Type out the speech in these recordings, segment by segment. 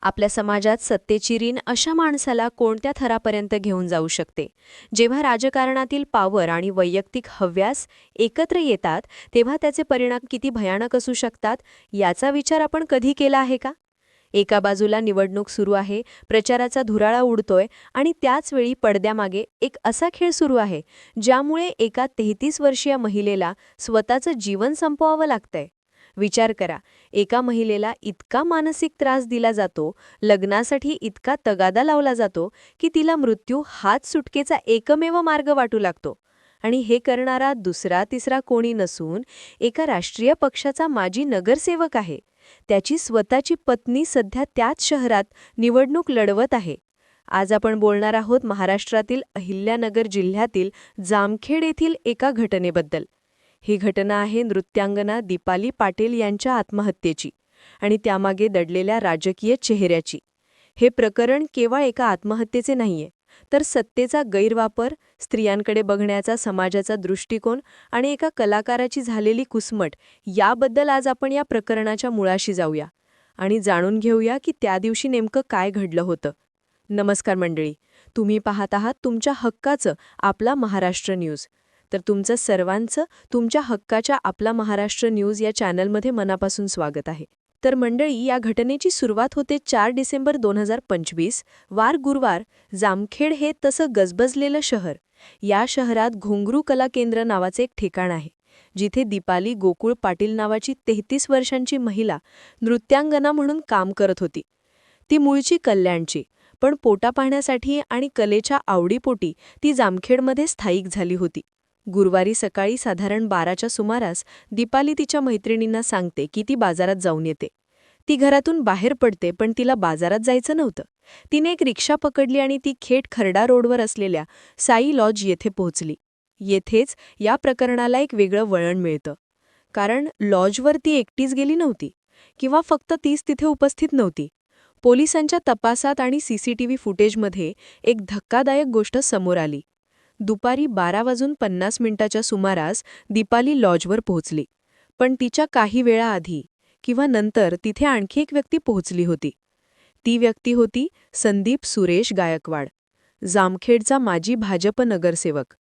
आपल्या समाजात सत्तेची रीण अशा माणसाला कोणत्या थरापर्यंत घेऊन जाऊ शकते? जेव्हा राजकारणातील पॉवर आणि वैयक्तिक हव्यास एकत्र येतात तेव्हा त्याचे परिणाम किती भयानक असू शकतात याचा विचार आपण कधी केला आहे का? एका बाजूला निवडणूक सुरू आहे, प्रचाराचा धुराळा उडतोय आणि त्याच वेळी पडद्यामागे एक असा खेळ सुरू आहे ज्यामुळे एका 33 वर्षीय महिलेला स्वतःचं जीवन संपवावं लागतंय. विचार करा, एका महिलेला इतका मानसिक त्रास दिला जातो, लग्नासाठी इतका तगादा लावला जातो की तिला मृत्यू हाच सुटकेचा एकमेव मार्ग वाटू लागतो. आणि हे करणारा दुसरा तिसरा कोणी नसून एका राष्ट्रीय पक्षाचा माजी नगरसेवक आहे. त्याची स्वतःची पत्नी सध्या त्याच शहरात निवडणूक लढवत आहे. आज आपण बोलणार आहोत महाराष्ट्रातील अहिल्यानगर जिल्ह्यातील जामखेड येथील एका घटनेबद्दल. ही घटना आहे नृत्यांगना दीपाली पाटील यांच्या आत्महत्येची आणि त्यामागे दडलेल्या राजकीय चेहऱ्याची. हे प्रकरण केवळ एका आत्महत्येचे नाहीये, तर सत्तेचा गैरवापर, स्त्रियांकडे बघण्याचा समाजाचा दृष्टिकोन आणि एका कलाकाराची झालेली कुसमट याबद्दल आज आपण या प्रकरणाच्या मुळाशी जाऊया आणि जाणून घेऊया की त्या दिवशी नेमकं काय घडलं होतं. नमस्कार मंडळी, तुम्ही पाहत आहात तुमच्या हक्काचं आपला महाराष्ट्र न्यूज. तर तुमचं सर्वांचं तुमच्या हक्काच्या आपला महाराष्ट्र न्यूज या चॅनलमध्ये मनापासून स्वागत आहे. तर मंडळी, या घटनेची सुरुवात होते 4 डिसेंबर 2025 वार गुरुवार. जामखेड हे तसं गजबजलेलं शहर. या शहरात घुंगरू कला केंद्र नावाचे एक ठिकाण आहे, जिथे दीपाली गोकुळ पाटील नावाची 33 वर्षांची महिला नृत्यांगना म्हणून काम करत होती. ती मूळची कल्याणची, पण पोटा पाहण्यासाठी आणि कलेच्या आवडीपोटी ती जामखेडमध्ये स्थायिक झाली होती. गुरुवारी सकाळी साधारण 12च्या सुमारास दीपाली तिच्या मैत्रिणींना सांगते की ती बाजारात जाऊन येते. ती घरातून बाहेर पडते, पण तिला बाजारात जायचं नव्हतं. तिने एक रिक्षा पकडली आणि ती खेड खर्डा रोडवर असलेल्या साई लॉज येथे पोहोचली. येथेच या प्रकरणाला एक वेगळं वळण मिळतं. कारण लॉजवर ती एकटीच गेली नव्हती किंवा फक्त तीच तिथे उपस्थित नव्हती. पोलिसांच्या तपासात आणि सीसीटीव्ही फुटेजमध्ये एक धक्कादायक गोष्ट समोर आली. दुपारी 12:50 सुमारास दीपाली लॉजवर पोहोचली, पण तिच्या काही वेळा आधी किंवा नंतर तिथे आणखी एक व्यक्ती पोहोचली होती. ती व्यक्ती होती संदीप सुरेश गायकवाड, जामखेडचा माजी भाजप नगरसेवक.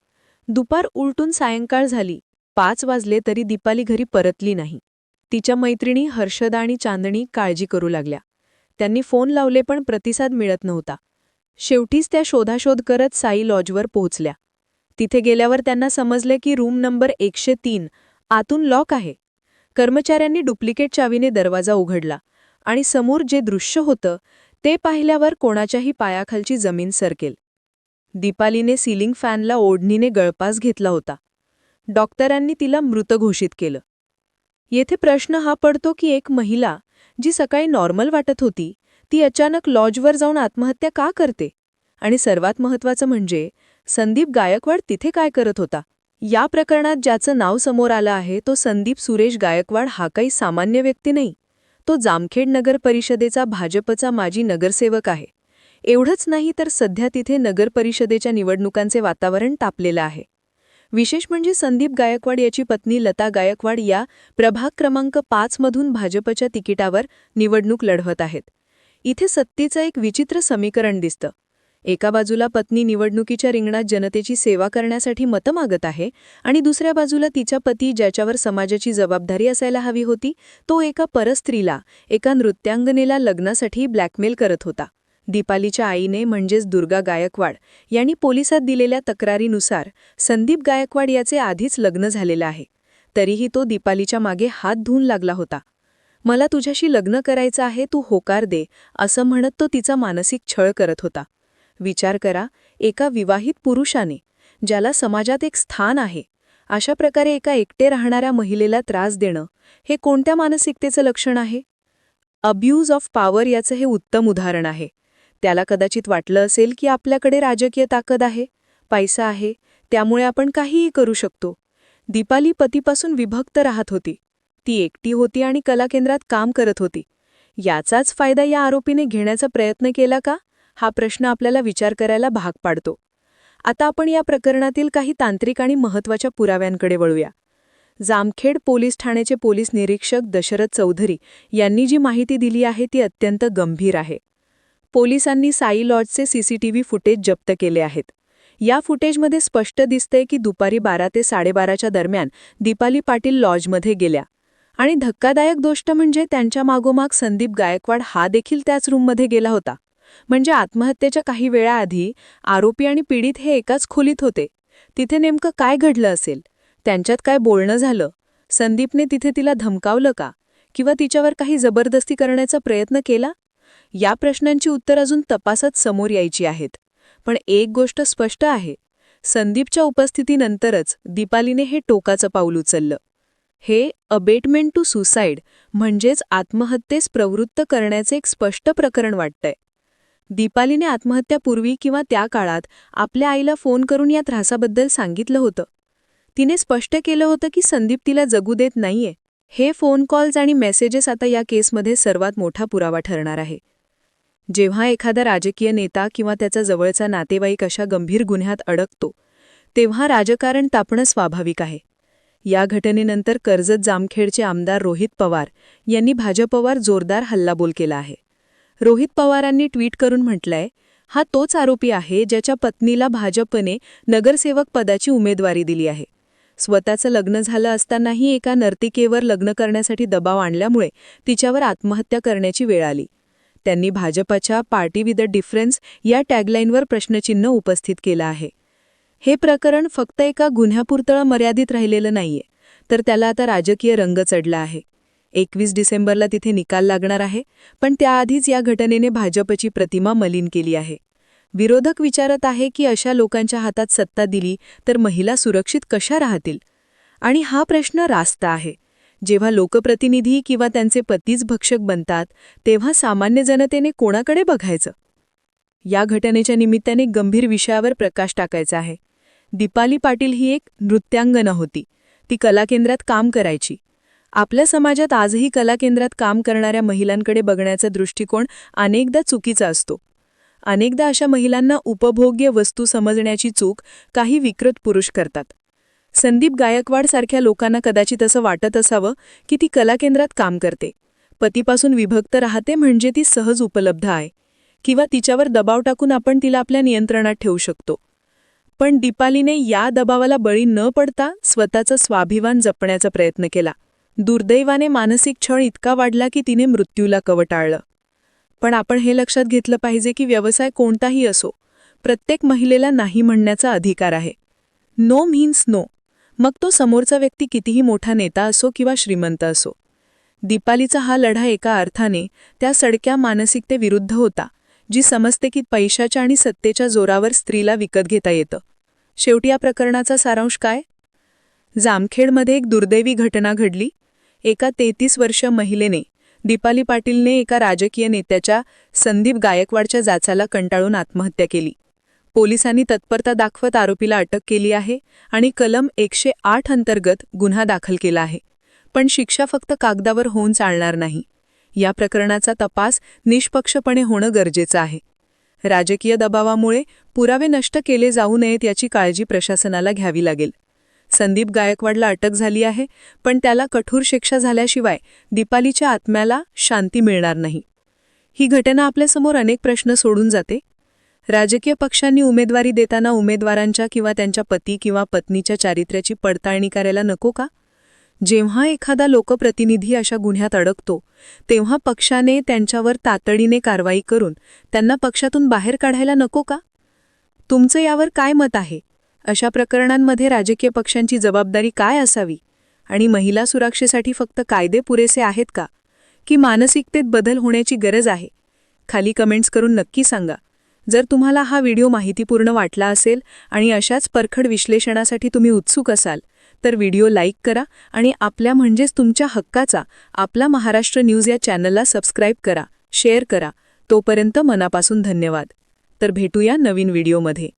दुपार उलटून सायंकाळ झाली, 5 वाजले तरी दीपाली घरी परतली नाही. तिच्या मैत्रिणी हर्षदा आणि चांदणी काळजी करू लागल्या. त्यांनी फोन लावले, पण प्रतिसाद मिळत नव्हता. शेवटीच त्या शोधाशोध करत साई लॉजवर पोहोचल्या. तिथे गेल्यावर त्यांना समजले की रूम नंबर 103 आतून लॉक आहे. कर्मचाऱ्यांनी डुप्लिकेट चावीने दरवाजा उघडला आणि समोर जे दृश्य होतं ते पाहिल्यावर कोणाच्याही पायाखालची जमीन सरकेल. दीपालीने सीलिंग फॅनला ओढणीने गळपास घेतला होता. डॉक्टरांनी तिला मृत घोषित केलं. येथे प्रश्न हा पडतो की एक महिला जी सकाळी नॉर्मल वाटत होती, ती अचानक लॉजवर जाऊन आत्महत्या का करते? आणि सर्वात महत्त्वाचं म्हणजे संदीप गायकवाड तिथे काय करत होता? या प्रकरणात ज्याचं नाव समोर आलं आहे तो संदीप सुरेश गायकवाड हा काही सामान्य व्यक्ती नाही. तो जामखेड नगर परिषदेचा भाजपचा माजी नगरसेवक आहे. एवढंच नाही तर सध्या तिथे नगर परिषदेच्या निवडणुकांचे वातावरण तापलेलं आहे. विशेष म्हणजे संदीप गायकवाड याची पत्नी लता गायकवाड या प्रभाग क्रमांक 5 मधून भाजपच्या तिकिटावर निवडणूक लढवत आहेत. इथे सत्तेचं एक विचित्र समीकरण दिसतं. एका बाजूला पत्नी निवडणुकीच्या रिंगणात जनतेची सेवा करण्यासाठी मतं मागत आहे आणि दुसऱ्या बाजूला तिचा पती, ज्याच्यावर समाजाची जबाबदारी असायला हवी होती, तो एका परस्त्रीला, एका नृत्यांगनेला लग्नासाठी ब्लॅकमेल करत होता. दीपालीच्या आईने म्हणजेच दुर्गा गायकवाड यांनी पोलिसात दिलेल्या तक्रारीनुसार संदीप गायकवाड याचे आधीच लग्न झालेलं आहे. तरीही तो दीपालीच्या मागे हात धुवून लागला होता. मला तुझ्याशी लग्न करायचं आहे, तू होकार दे, असं म्हणत तो तिचा मानसिक छळ करत होता. विचार करा, एका विवाहित पुरुषाने, ज्याला समाजात एक स्थान आहे, अशा प्रकारे एका एकटे राहणाऱ्या महिलेला त्रास देणं हे कोणत्या मानसिकतेचं लक्षण आहे? अब्यूज ऑफ पॉवर याचं हे उत्तम उदाहरण आहे. त्याला कदाचित वाटलं असेल की आपल्याकडे राजकीय ताकद आहे, पैसा आहे, त्यामुळे आपण काहीही करू शकतो. दीपाली पतीपासून विभक्त राहत होती. ती एकटी होती आणि कला केंद्रात काम करत होती. याचाच फायदा या आरोपीने घेण्याचा प्रयत्न केला का? हा प्रश्न आपल्याला विचार करायला भाग पाडतो. आता आपण या प्रकरणातील काही तांत्रिक आणि महत्त्वाच्या पुराव्यांकडे वळूया. जामखेड पोलीस ठाण्याचे पोलीस निरीक्षक दशरथ चौधरी यांनी जी माहिती दिली आहे ती अत्यंत गंभीर आहे. पोलिसांनी साई लॉजचे सीसीटीव्ही फुटेज जप्त केले आहेत. या फुटेजमध्ये स्पष्ट दिसतंय की दुपारी 12 ते 12:30च्या दरम्यान दीपाली पाटील लॉजमध्ये गेल्या. आणि धक्कादायक गोष्ट म्हणजे त्यांच्या मागोमाग संदीप गायकवाड हा देखील त्याच रूममध्ये गेला होता. म्हणजे आत्महत्येच्या काही वेळाआधी आरोपी आणि पीडित हे एकाच खोलीत होते. तिथे नेमकं काय घडलं असेल? त्यांच्यात काय बोलणं झालं? संदीपने तिथे तिला धमकावलं का? किंवा तिच्यावर काही जबरदस्ती करण्याचा प्रयत्न केला? या प्रश्नांची उत्तर अजून तपासात समोर यायची आहेत. पण एक गोष्ट स्पष्ट आहे, संदीपच्या उपस्थितीनंतरच दीपालीने हे टोकाचं पाऊल उचललं. हे अबेटमेंट टू सुसाईड म्हणजेच आत्महत्येस प्रवृत्त करण्याचे एक स्पष्ट प्रकरण वाटतंय. दीपालीने आत्महत्यापूर्वी किंवा त्या काळात आपल्या आईला फोन करून या त्रासाबद्दल सांगितलं होतं. तिने स्पष्ट केलं होतं की संदीप तिला जगू देत नाहीये. हे फोन कॉल्स आणि मेसेजेस आता या केसमध्ये सर्वात मोठा पुरावा ठरणार आहे. जेव्हा एखादा राजकीय नेता किंवा त्याचा जवळचा नातेवाईक अशा गंभीर गुन्ह्यात अडकतो, तेव्हा राजकारण तापणं स्वाभाविक आहे. या घटनेनंतर कर्जत जामखेडचे आमदार रोहित पवार यांनी भाजपवर जोरदार हल्लाबोल केला आहे. रोहित पवारांनी ट्विट करून म्हटलंय, हा तोच आरोपी आहे ज्याच्या पत्नीला भाजपने नगरसेवक पदाची उमेदवारी दिली आहे. स्वतःचं लग्न झालं असतानाही एका नर्तिकेवर लग्न करण्यासाठी दबाव आणल्यामुळे तिच्यावर आत्महत्या करण्याची वेळ आली. त्यांनी भाजपच्या पार्टी विथ अ डिफरन्स या टॅगलाईनवर प्रश्नचिन्ह उपस्थित केलं आहे. हे प्रकरण फक्त एका गुन्ह्यापुरतं मर्यादित राहिलेलं नाहीये, तर त्याला आता राजकीय रंग चढला आहे. 21 डिसेंबरला तिथे निकाल लागणार आहे, पण त्याआधीच या घटनेने भाजपची प्रतिमा मलिन केली आहे. विरोधक विचारत आहे की अशा लोकांच्या हातात सत्ता दिली तर महिला सुरक्षित कशा राहतील? आणि हा प्रश्न रास्त आहे. जेव्हा लोकप्रतिनिधी किंवा त्यांचे पतीच भक्षक बनतात, तेव्हा सामान्य जनतेने कोणाकडे बघायचं? या घटनेच्या निमित्ताने गंभीर विषयावर प्रकाश टाकायचा आहे. दीपाली पाटील ही एक नृत्यांगना होती. ती कला केंद्रात काम करायची. आपल्या समाजात आजही कला केंद्रात काम करणाऱ्या महिलांकडे बघण्याचा दृष्टिकोन अनेकदा चुकीचा असतो. अनेकदा अशा महिलांना उपभोग्य वस्तू समजण्याची चूक काही विकृत पुरुष करतात. संदीप गायकवाडसारख्या लोकांना कदाचित असं वाटत असावं की ती कला केंद्रात काम करते, पतीपासून विभक्त राहते म्हणजे ती सहज उपलब्ध आहे, किंवा तिच्यावर दबाव टाकून आपण तिला आपल्या नियंत्रणात ठेवू शकतो. पण दीपालीने या दबावाला बळी न पडता स्वतःचा स्वाभिमान जपण्याचा प्रयत्न केला. दुर्दैवाने मानसिक छळ इतका वाढला की तिने मृत्यूला कवटाळलं. पण आपण हे लक्षात घेतलं पाहिजे की व्यवसाय कोणताही असो, प्रत्येक महिलेला नाही म्हणण्याचा अधिकार आहे. नो मीन्स नो, मग तो समोरचा व्यक्ती कितीही मोठा नेता असो किंवा श्रीमंत असो. दीपालीचा हा लढा एका अर्थाने त्या सडक्या मानसिकतेविरुद्ध होता, जी समजते की पैशाच्या आणि सत्तेच्या जोरावर स्त्रीला विकत घेता येतं. शेवटी या प्रकरणाचा सारांश काय? जामखेडमध्ये एक दुर्दैवी घटना घडली. एका 33 वर्षीय महिलेने, दीपाली पाटीलने एका राजकीय नेत्याच्या संदीप गायकवाडच्या जाचाला कंटाळून आत्महत्या केली. पोलिसांनी तत्परता दाखवत आरोपीला अटक केली आहे आणि कलम 108 अंतर्गत गुन्हा दाखल केला आहे. पण शिक्षा फक्त कागदावर होऊन चालणार नाही. या प्रकरणाचा तपास निष्पक्षपणे होणं गरजेचं आहे. राजकीय दबावामुळे पुरावे नष्ट केले जाऊ नयेत याची काळजी प्रशासनाला घ्यावी लागेल. संदीप गायकवाडला अटक झाली आहे, पण त्याला कठोर शिक्षा झाल्याशिवाय दीपालीच्या आत्म्याला शांती मिळणार नाही. ही घटना आपल्यासमोर अनेक प्रश्न सोडून जाते. राजकीय पक्षांनी उमेदवारी देताना उमेदवारांच्या किंवा त्यांच्या पती किंवा पत्नीच्या चारित्र्याची पडताळणी करायला नको का? जेव्हा एखादा लोकप्रतिनिधी अशा गुन्ह्यात अडकतो, तेव्हा पक्षाने त्यांच्यावर तातडीने कारवाई करून त्यांना पक्षातून बाहेर काढायला नको का? तुमचं यावर काय मत आहे? अशा प्रकरणांमध्ये राजकीय पक्षांची जबाबदारी काय असावी? आणि महिला सुरक्षेसाठी फक्त कायदे पुरेसे आहेत का? की मानसिकतेत बदल होण्याची गरज आहे? खाली कमेंट्स करून नक्की सांगा. जर तुम्हाला हा व्हिडिओ माहितीपूर्ण वाटला असेल आणि अशाच परखड विश्लेषणासाठी तुम्ही उत्सुक असाल, तर व्हिडिओ लाईक करा आणि आपल्या म्हणजेच तुमच्या हक्काचा आपला महाराष्ट्र न्यूज या चॅनलला सबस्क्राईब करा, शेअर करा. तोपर्यंत मनापासून धन्यवाद. तर भेटूया नवीन व्हिडिओमध्ये.